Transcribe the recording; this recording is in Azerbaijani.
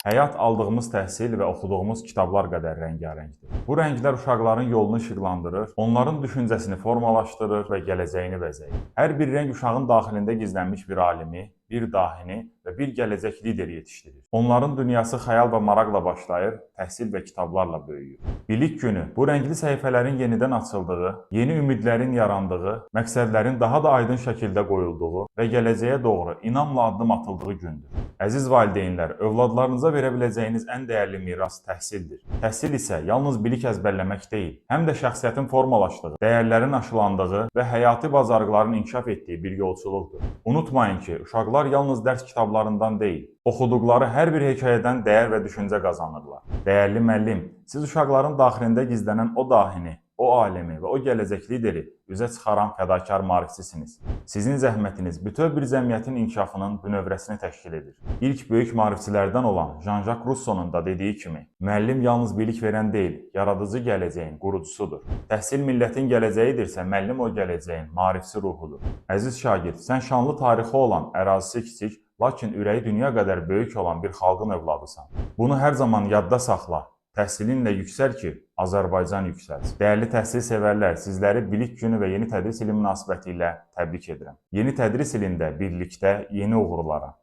Həyat aldığımız təhsil və oxuduğumuz kitablar qədər rəngarəngdir. Bu rənglər uşaqların yolunu işıqlandırır, onların düşüncəsini formalaşdırır və gələcəyini bəzəyir. Hər bir rəng uşağın daxilində gizlənmiş bir alimi, bir dahini və bir gələcək lideri yetişdirir. Onların dünyası xəyal və maraqla başlayır, təhsil və kitablarla böyüyür. Bilik günü bu rəngli səhifələrin yenidən açıldığı, yeni ümidlərin yarandığı, məqsədlərin daha da aydın şəkildə qoyulduğu və gələcəyə doğru inamla addım atıldığı gündür. Əziz valideynlər, övladlarınıza verə biləcəyiniz ən dəyərli miras təhsildir. Təhsil isə yalnız bilik əzbərləmək deyil, həm də şəxsiyyətin formalaşdığı, dəyərlərin aşılandığı və həyati bacarıqların inkişaf etdiyi bir yolçuluqdur. Unutmayın ki, uşaqlar yalnız dərs kitablarından deyil, oxuduqları hər bir hekayədən dəyər və düşüncə qazanırlar. Dəyərli müəllim, siz uşaqların daxilində gizlənən o dahini, o alemi və o gələcək lideri üzə çıxaran fədakar maarifçisiniz. Sizin zəhmətiniz bütöv bir cəmiyyətin inkişafının bünövrəsini təşkil edir. İlk böyük maarifçilərdən olan Jean-Jacques Rousseau'nun da dediyi kimi, müəllim yalnız bilik verən deyil, yaradıcı gələcəyin qurucusudur. Təhsil millətin gələcəyidirsə, müəllim o gələcəyin maarifçi ruhudur. Əziz şagird, sən şanlı tarixi olan, ərazisi kiçik, lakin ürəyi dünya qədər böyük olan bir xalqın övladısan. Bunu hər zaman yadda saxla. Təhsilinlə yüksəl ki, Azərbaycan yüksəlsin. Dəyərli təhsil sevərlər, sizləri bilik günü və yeni tədris ili münasibətilə təbrik edirəm. Yeni tədris ilində birlikdə yeni uğurlara,